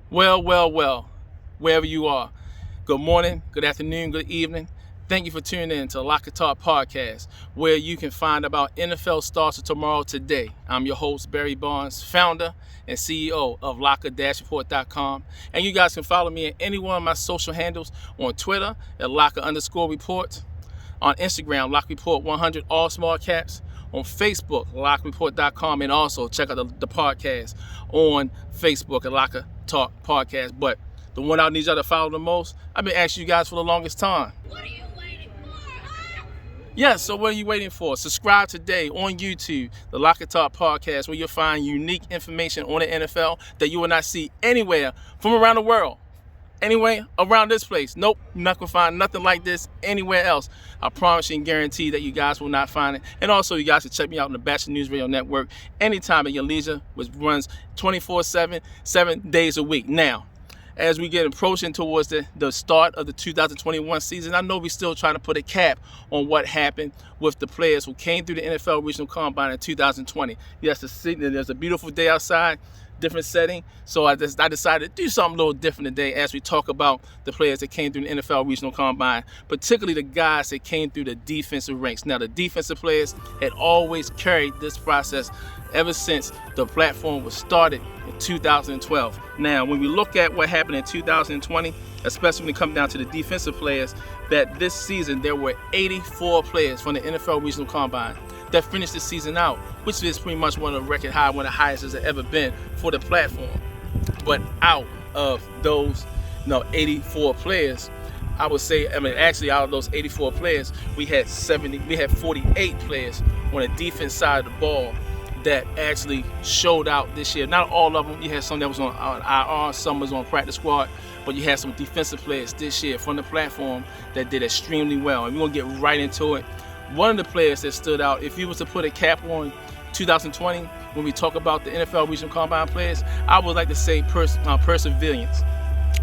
Well, wherever you are. Good morning, good afternoon, good evening. Thank you for tuning in to LockerTalk podcast, where you can find about NFL stars of tomorrow today. I'm your host, Barry Barnes, founder and CEO of Locker-Report.com. And you guys can follow me at any one of my social handles on Twitter at Locker_Report, on Instagram, Lock Report 100, all small caps, on Facebook, LockerReport.com, and also check out the podcast on Facebook at Locker Talk Podcast. But the one I need y'all to follow the most, I've been asking you guys for the longest time. What are you waiting for, huh? Yes, so what are you waiting for? Subscribe today on YouTube, the Locker Talk Podcast, where you'll find unique information on the NFL that you will not see anywhere from around the world. Anyway, around this place. Nope, you're not going to find nothing like this anywhere else. I promise you and guarantee that you guys will not find it. And also, you guys can check me out on the Bachelor News Radio Network anytime at your leisure, which runs 24/7, 7 days a week. Now, as we get approaching towards the start of the 2021 season, I know we're still trying to put a cap on what happened with the players who came through the NFL Regional Combine in 2020. Yes, there's a beautiful day outside, different setting, so I decided to do something a little different today as we talk about the players that came through the NFL Regional Combine, particularly the guys that came through the defensive ranks. Now, the defensive players had always carried this process ever since the platform was started in 2012. Now, when we look at what happened in 2020, especially when it comes down to the defensive players, that this season there were 84 players from the NFL Regional Combine that finished the season out, which is pretty much one of the record high, one of the highest it's ever been for the platform. But out of those 84 players, I would say, actually out of those 84 players, we had 48 players on the defense side of the ball that actually showed out this year. Not all of them. You had some that was on IR, some was on practice squad, but you had some defensive players this year from the platform that did extremely well. And we're gonna get right into it. One of the players that stood out, if you was to put a cap on 2020, when we talk about the NFL Regional Combine players, I would like to say perseverance.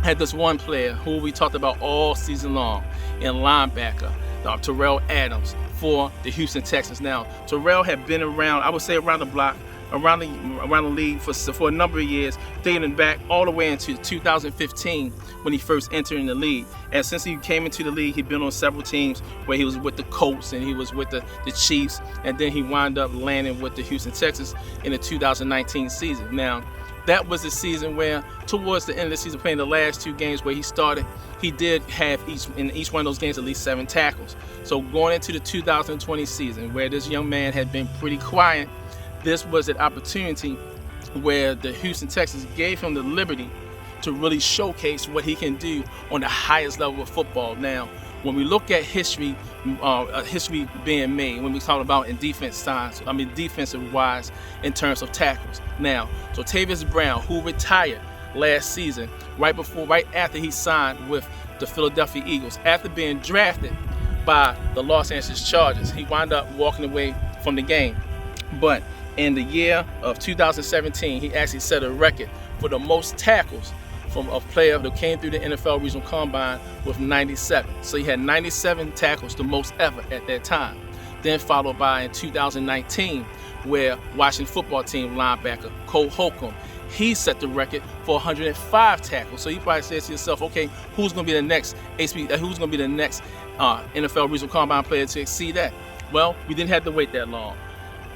Had this one player who we talked about all season long in linebacker, Terrell Adams for the Houston Texans. Now, Terrell had been around, I would say around the block, around the league for a number of years, dating back all the way into 2015 when he first entered in the league. And since he came into the league, he'd been on several teams where he was with the Colts and he was with the Chiefs, and then he wound up landing with the Houston Texans in the 2019 season. Now, that was the season where, towards the end of the season, playing the last two games where he started, he did have in each one of those games at least 7 tackles. So going into the 2020 season, where this young man had been pretty quiet, this was an opportunity where the Houston Texans gave him the liberty to really showcase what he can do on the highest level of football. Now, when we look at history being made, when we talk about in defensive wise, in terms of tackles. Now, so Tavius Brown, who retired last season, right after he signed with the Philadelphia Eagles, after being drafted by the Los Angeles Chargers, he wound up walking away from the game. But in the year of 2017, he actually set a record for the most tackles from a player that came through the NFL Regional Combine with 97. So he had 97 tackles, the most ever at that time. Then followed by in 2019, where Washington football team linebacker Cole Holcomb, he set the record for 105 tackles. So you probably said to yourself, okay, who's going to be the next NFL Regional Combine player to exceed that? Well, we didn't have to wait that long.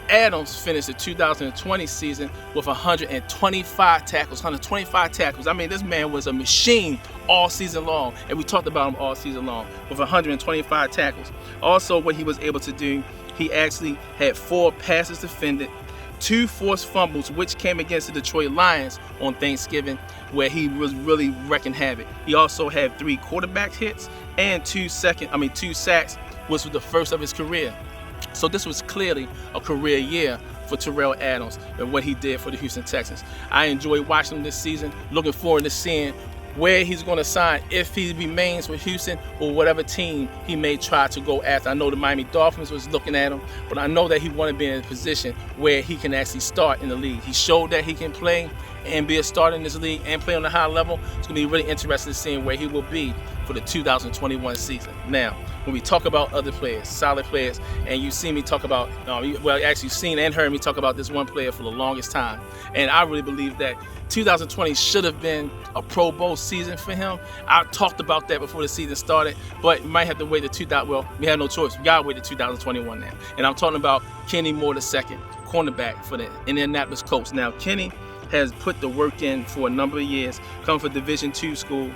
Adams finished the 2020 season with 125 tackles. 125 tackles. I mean, this man was a machine all season long, and we talked about him all season long with 125 tackles. Also, what he was able to do, he actually had 4 passes defended, 2 forced fumbles, which came against the Detroit Lions on Thanksgiving, where he was really wrecking havoc. He also had 3 quarterback hits and 2 sacks, which was the first of his career. So this was clearly a career year for Terrell Adams and what he did for the Houston Texans. I enjoyed watching him this season, looking forward to seeing where he's going to sign, if he remains with Houston or whatever team he may try to go after. I know the Miami Dolphins was looking at him, but I know that he wanted to be in a position where he can actually start in the league. He showed that he can play and be a starter in this league and play on a high level. It's going to be really interesting seeing where he will be for the 2021 season. Now, when we talk about other players, solid players, and you see me talk about, you've seen and heard me talk about this one player for the longest time, and I really believe that 2020 should have been a Pro Bowl season for him. I talked about that before the season started, but you might have to wait to 2000. Well, we have no choice. We gotta wait to 2021 now. And I'm talking about Kenny Moore II, cornerback for the Indianapolis Colts. Now, Kenny has put the work in for a number of years, come from Division II school,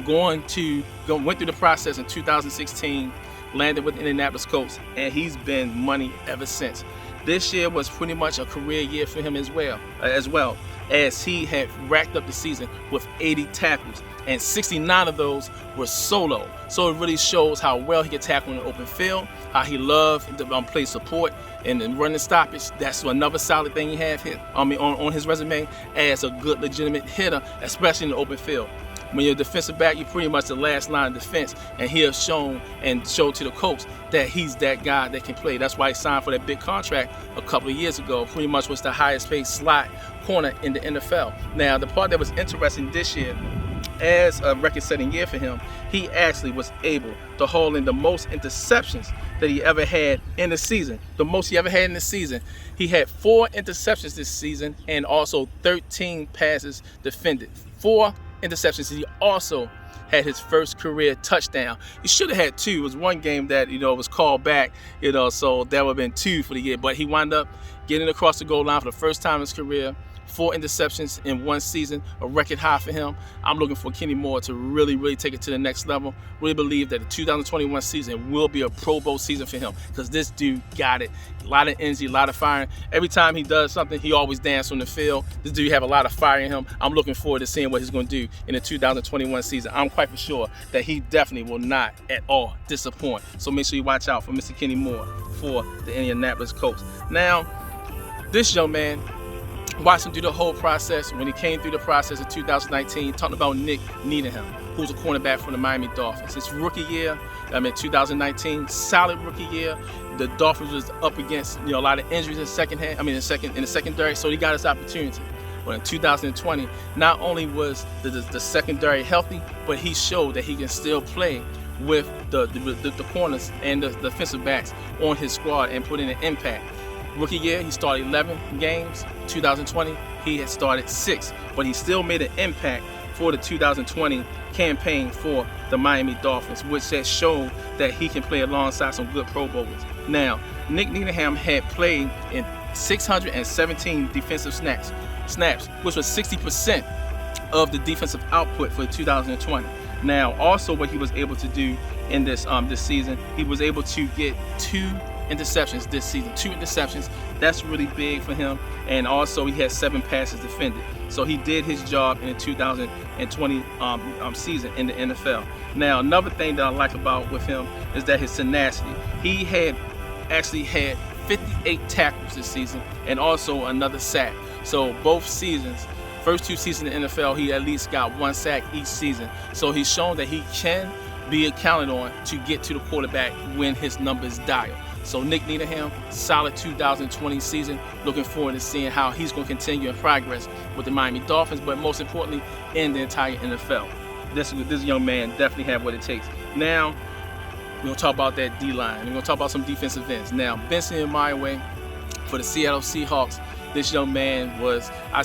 went through the process in 2016, landed with the Indianapolis Colts, and he's been money ever since. This year was pretty much a career year for him as well, as he had racked up the season with 80 tackles, and 69 of those were solo. So it really shows how well he can tackle in the open field, how he loved to play support and then running stoppage. That's another solid thing he have here on his resume as a good legitimate hitter, especially in the open field. When you're a defensive back, you're pretty much the last line of defense, and he has shown and showed to the Colts that he's that guy that can play. That's why he signed for that big contract a couple of years ago. Pretty much was the highest paid slot corner in the NFL. Now, the part that was interesting this year, as a record-setting year for him, he actually was able to haul in the most interceptions that he ever had in the season. The most he ever had in the season. He had 4 interceptions this season and also 13 passes defended. 4 interceptions. He also had his first career touchdown. He should have had 2. It was one game that was called back, so that would have been 2 for the year. But he wound up getting across the goal line for the first time in his career. 4 interceptions in one season, a record high for him. I'm looking for Kenny Moore to really, really take it to the next level. Really believe that the 2021 season will be a Pro Bowl season for him, because this dude got it. A lot of energy, a lot of fire. Every time he does something, he always dances on the field. This dude have a lot of fire in him. I'm looking forward to seeing what he's going to do in the 2021 season. I'm quite for sure that he definitely will not at all disappoint. So make sure you watch out for Mr. Kenny Moore for the Indianapolis Colts. Now, this young man, watched him through the whole process. When he came through the process in 2019, talking about Nick Needham, who's a cornerback for the Miami Dolphins. His rookie year, 2019, solid rookie year. The Dolphins was up against a lot of injuries in the secondary, so he got his opportunity. But in 2020, not only was the secondary healthy, but he showed that he can still play with the corners and the defensive backs on his squad and put in an impact. Rookie year, he started 11 games. 2020, he had started 6, but he still made an impact for the 2020 campaign for the Miami Dolphins, which has shown that he can play alongside some good Pro Bowlers. Now, Nick Needham had played in 617 defensive snaps, which was 60% of the defensive output for 2020. Now, also what he was able to do in this season, he was able to get 2 interceptions this season. 2 interceptions. That's really big for him. And also he had 7 passes defended. So he did his job in the 2020 season in the NFL. Now, another thing that I like about with him is that his tenacity. He had actually had 58 tackles this season and also another sack. So both seasons, first 2 seasons in the NFL, he at least got 1 sack each season. So he's shown that he can be counted on to get to the quarterback when his numbers dial. So Nick Needham, solid 2020 season. Looking forward to seeing how he's going to continue in progress with the Miami Dolphins, but most importantly, in the entire NFL. This young man definitely have what it takes. Now, we're going to talk about that D-line. We're going to talk about some defensive ends. Now, Benson Mayowa for the Seattle Seahawks. This young man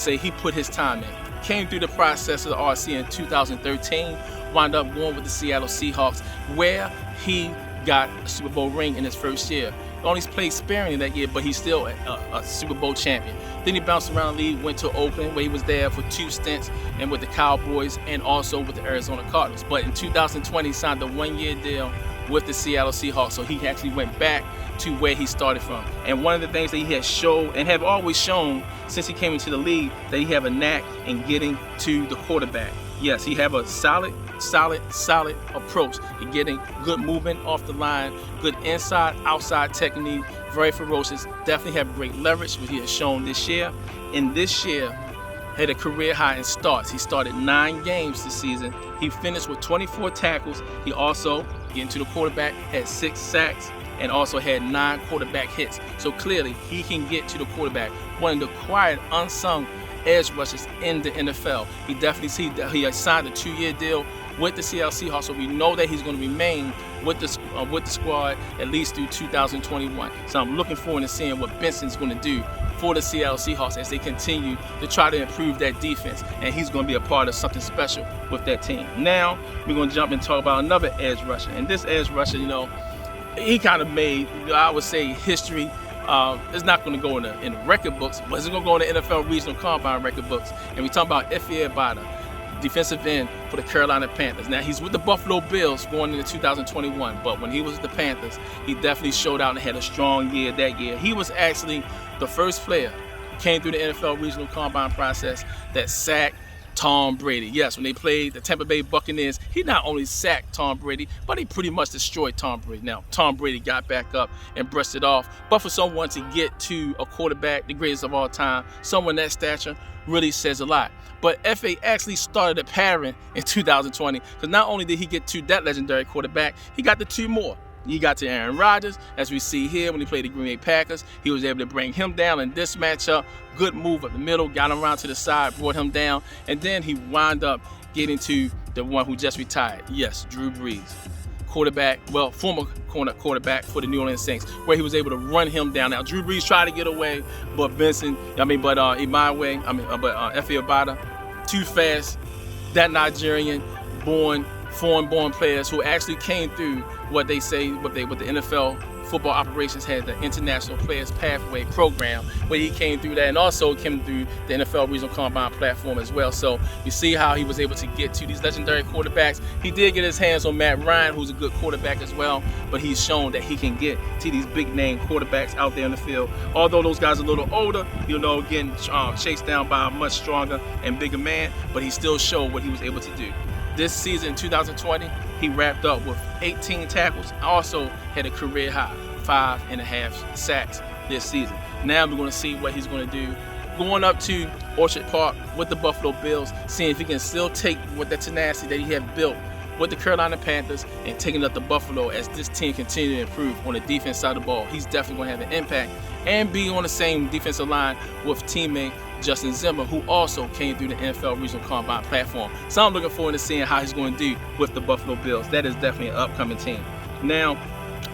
he put his time in. Came through the process of the RC in 2013, wound up going with the Seattle Seahawks, where he got a Super Bowl ring in his first year. He only played sparingly that year, but he's still a Super Bowl champion. Then he bounced around the league, went to Oakland, where he was there for 2 stints, and with the Cowboys and also with the Arizona Cardinals. But in 2020, he signed a 1-year deal with the Seattle Seahawks, so he actually went back to where he started from. And one of the things that he has shown and have always shown since he came into the league, that he have a knack in getting to the quarterback. Yes, he have a solid approach to getting good movement off the line, good inside, outside technique, very ferocious. Definitely have great leverage, which he has shown this year. And this year, had a career high in starts. He started 9 games this season. He finished with 24 tackles. He also, getting to the quarterback, had 6 sacks and also had 9 quarterback hits. So clearly, he can get to the quarterback. One of the quiet, unsung edge rushers in the NFL. He definitely he has signed a 2-year deal with the Seattle Seahawks, so we know that he's going to remain with the squad at least through 2021. So I'm looking forward to seeing what Benson's going to do for the Seattle Seahawks as they continue to try to improve that defense. And he's going to be a part of something special with that team. Now, we're going to jump and talk about another edge rusher. And this edge rusher, he kind of made, I would say, history. It's not going to go in the record books, but it's going to go in the NFL Regional Combine record books. And we talk about Efe Abada, defensive end for the Carolina Panthers. Now, he's with the Buffalo Bills going into 2021, but when he was with the Panthers, he definitely showed out and had a strong year that year. He was actually the first player who came through the NFL Regional Combine process that sacked Tom Brady. Yes, when they played the Tampa Bay Buccaneers, he not only sacked Tom Brady, but he pretty much destroyed Tom Brady. Now, Tom Brady got back up and brushed it off, but for someone to get to a quarterback, the greatest of all time, someone that stature, really says a lot. But Efe actually started a pattern in 2020 because not only did he get to that legendary quarterback, he got the two more. He got to Aaron Rodgers, as we see here when he played the Green Bay Packers. He was able to bring him down in this matchup. Good move up the middle, got him around to the side, brought him down, and then he wound up getting to the one who just retired. Yes, Drew Brees. Former quarterback for the New Orleans Saints, where he was able to run him down. Now, Drew Brees tried to get away, but Efe Abada, too fast. That Nigerian foreign-born players who actually came through what the NFL football operations had, the International Players Pathway program, where he came through that and also came through the NFL Regional Combine platform as well. So you see how he was able to get to these legendary quarterbacks. He did get his hands on Matt Ryan, who's a good quarterback as well, but he's shown that he can get to these big name quarterbacks out there in the field. Although those guys are a little older, getting chased down by a much stronger and bigger man, but he still showed what he was able to do. This season, 2020, he wrapped up with 18 tackles, also had a career high 5.5 sacks this season. Now we're going to see what he's going to do going up to Orchard Park with the Buffalo Bills, seeing if he can still take with the tenacity that he had built with the Carolina Panthers and taking up the Buffalo as this team continues to improve on the defense side of the ball. He's definitely going to have an impact and be on the same defensive line with teammate Justin Zimmer, who also came through the NFL Regional Combine platform. So I'm looking forward to seeing how he's going to do with the Buffalo Bills. That is definitely an upcoming team. Now,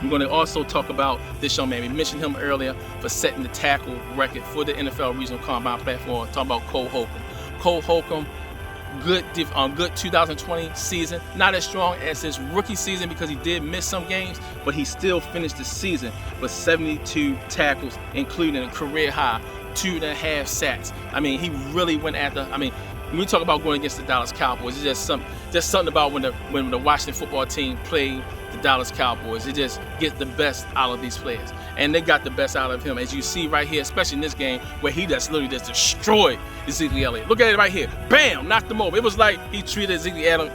I'm going to also talk about this young man. We mentioned him earlier for setting the tackle record for the NFL Regional Combine platform. Talking about Cole Holcomb. Cole Holcomb, good 2020 season. Not as strong as his rookie season because he did miss some games, but he still finished the season with 72 tackles, including a career high 2.5 sacks. He really went after. When we talk about going against the Dallas Cowboys, it's just something about when the Washington football team played the Dallas Cowboys. It just gets the best out of these players, and they got the best out of him, as you see right here, especially in this game where he just literally just destroyed Ezekiel Elliott. Look at it right here, bam, knocked him over. It was like he treated Ezekiel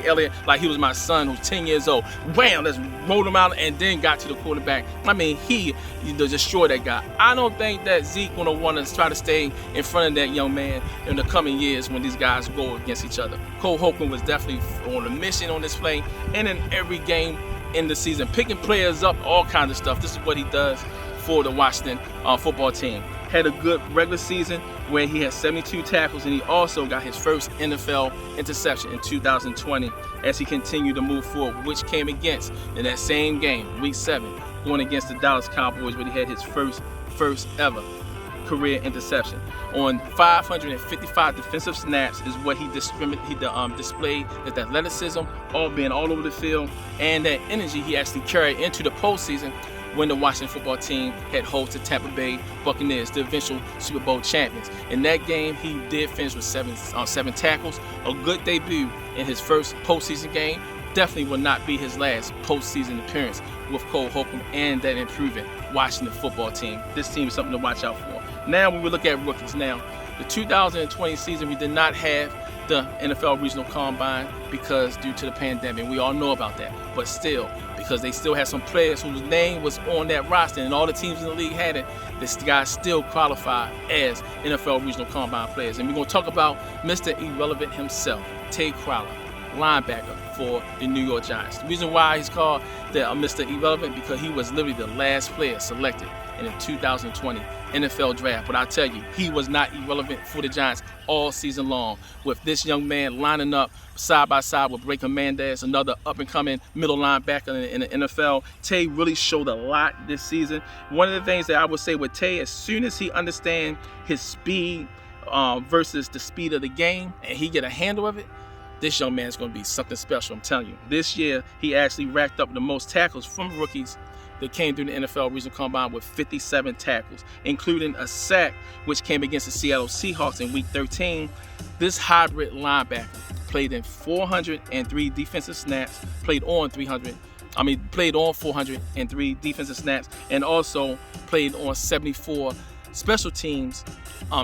Elliott like he was my son who's 10 years old. Wham, just rolled him out and then got to the quarterback. He destroyed that guy. I don't think that Zeke gonna want to try to stay in front of that young man in the coming years when these guys go against each other. Cole Holcomb was definitely on a mission on this play and in every game in the season, picking players up, all kinds of stuff. This is what he does for the Washington football team. Had a good regular season where he had 72 tackles, and he also got his first NFL interception in 2020 as he continued to move forward, which came against in that same game, Week 7, going against the Dallas Cowboys, where he had his first ever career interception. On 555 defensive snaps is what he displayed, his athleticism, being all over the field, and that energy he actually carried into the postseason when the Washington football team had hosted Tampa Bay Buccaneers, the eventual Super Bowl champions. In that game, he did finish with seven tackles, a good debut in his first postseason game. Definitely will not be his last postseason appearance with Cole Holcomb and that improving Washington football team. This team is something to watch out for. Now, when we look at rookies now, the 2020 season, we did not have the NFL Regional Combine because due to the pandemic. We all know about that. But still, because they still had some players whose name was on that roster and all the teams in the league had it, this guy still qualified as NFL Regional Combine players. And we're going to talk about Mr. Irrelevant himself, Tay Crowder, linebacker for the New York Giants. The reason why he's called Mr. Irrelevant because he was literally the last player selected in the 2020 NFL Draft. But I tell you, he was not irrelevant for the Giants all season long. With this young man lining up side by side with Blake Hernandez, another up-and-coming middle linebacker in the NFL, Tay really showed a lot this season. One of the things that I would say with Tay, as soon as he understands his speed versus the speed of the game, and he get a handle of it, this young man is going to be something special, I'm telling you. This year, he actually racked up the most tackles from rookies that came through the NFL Regional Combine with 57 tackles, including a sack, which came against the Seattle Seahawks in Week 13. This hybrid linebacker played in 403 defensive snaps, played on 403 defensive snaps, and also played on 74 special teams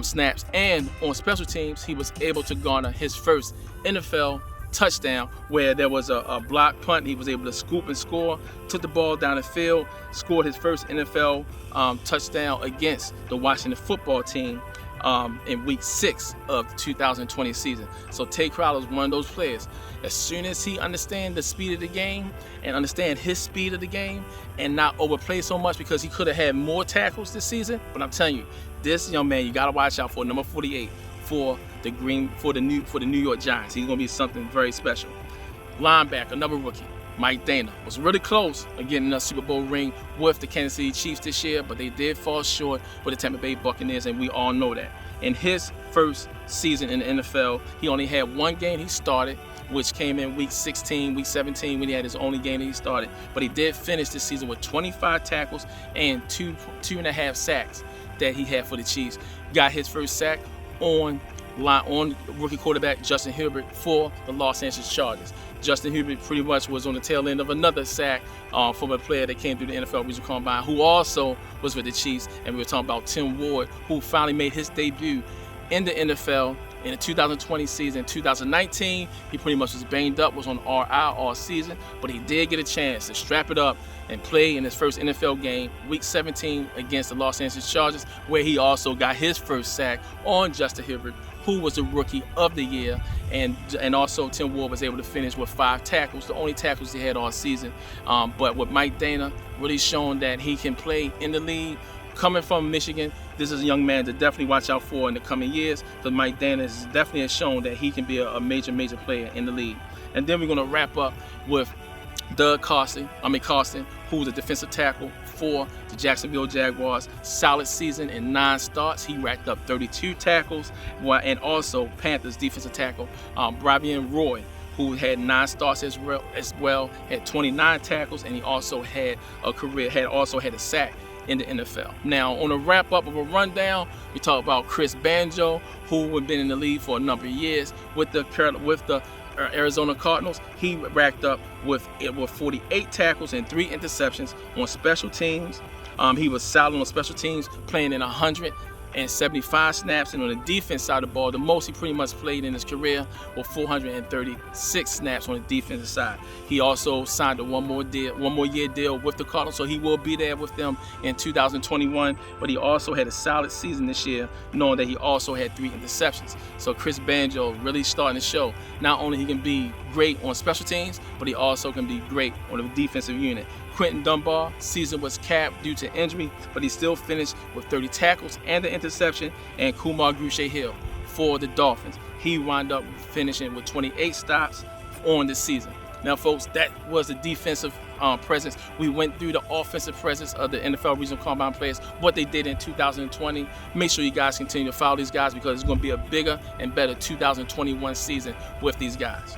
snaps. And on special teams, he was able to garner his first NFL touchdown, where there was a block punt. He was able to scoop and score, took the ball down the field, scored his first NFL touchdown against the Washington football team in Week 6 of the 2020 season. So Tay Crowder is one of those players. As soon as he understands the speed of the game and understand his speed of the game and not overplay so much, because he could have had more tackles this season. But I'm telling you, this young man, you got to watch out for number 48 for the New York Giants. He's going to be something very special. Linebacker, another rookie, Mike Dana, was really close of getting a Super Bowl ring with the Kansas City Chiefs this year, but they did fall short with the Tampa Bay Buccaneers, and we all know that. In his first season in the NFL, he only had one game he started, which came in Week 17 when he had his only game that he started. But he did finish this season with 25 tackles and two and a half sacks that he had for the Chiefs. Got his first sack on rookie quarterback Justin Herbert for the Los Angeles Chargers. Justin Herbert pretty much was on the tail end of another sack from a player that came through the NFL Regional Combine, who also was with the Chiefs. And we were talking about Tim Ward, who finally made his debut in the NFL in the 2020 season. 2019, he pretty much was banged up, was on RI all season, but he did get a chance to strap it up and play in his first NFL game, Week 17 against the Los Angeles Chargers, where he also got his first sack on Justin Herbert, who was the Rookie of the Year. And also Tim Ward was able to finish with 5 tackles, the only tackles he had all season. But with Mike Dana really showing that he can play in the league, coming from Michigan, this is a young man to definitely watch out for in the coming years, because Mike Dana has definitely shown that he can be a major player in the league. And then we're going to wrap up with Carson, who was a defensive tackle for the Jacksonville Jaguars. Solid season in 9 starts. He racked up 32 tackles. And also Panthers defensive tackle Bravian Roy, who had 9 starts as well, had 29 tackles, and he also had a sack in the NFL. Now, on a wrap up of a rundown, we talk about Chris Banjo, who had been in the league for a number of years with the Arizona Cardinals. He racked up with 48 tackles and 3 interceptions on special teams. He was solid on special teams, playing in 175 snaps, and on the defense side of the ball, the most he pretty much played in his career was 436 snaps on the defensive side. He also signed a one more year deal with the Cardinals, so he will be there with them in 2021. But he also had a solid season this year, knowing that he also had 3 interceptions. So Chris Banjo really starting to show not only he can be great on special teams, but he also can be great on the defensive unit. Quentin Dunbar season was capped due to injury, but he still finished with 30 tackles and an interception. And Kumar Grugier-Hill for the Dolphins, he wound up finishing with 28 stops on the season. Now, folks, that was the defensive presence. We went through the offensive presence of the NFL Regional Combine players, what they did in 2020. Make sure you guys continue to follow these guys, because it's going to be a bigger and better 2021 season with these guys.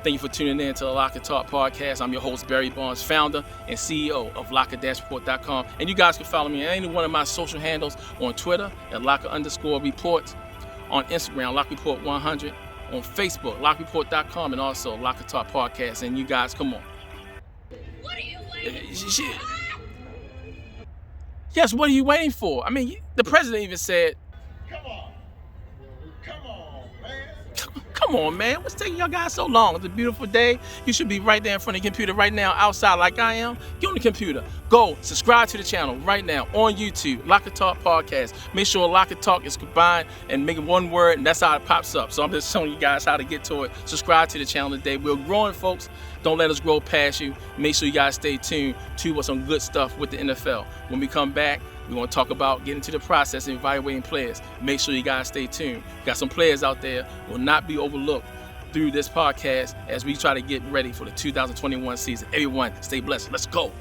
Thank you for tuning in to the LockerTalk podcast. I'm your host, Barry Barnes, founder and CEO of Locker-Report.com. And you guys can follow me on any one of my social handles on Twitter at Locker_Reports, on Instagram, LockerReport100, on Facebook, LockerReport.com, and also LockerTalk podcast. And you guys, come on. What are you waiting for? Yes, what are you waiting for? I mean, the president even said, Come on, man. come Come on, man. What's taking y'all guys so long? It's a beautiful day. You should be right there in front of the computer right now, outside like I am. Get on the computer. Go subscribe to the channel right now on YouTube, LockerTalk Podcast. Make sure LockerTalk is combined and make it one word, and that's how it pops up. So I'm just showing you guys how to get to it. Subscribe to the channel today. We're growing, folks. Don't let us grow past you. Make sure you guys stay tuned to what's some good stuff with the NFL. When we come back, we're going to talk about getting to the process and evaluating players. Make sure you guys stay tuned. Got some players out there will not be overlooked through this podcast as we try to get ready for the 2021 season. Everyone, stay blessed. Let's go.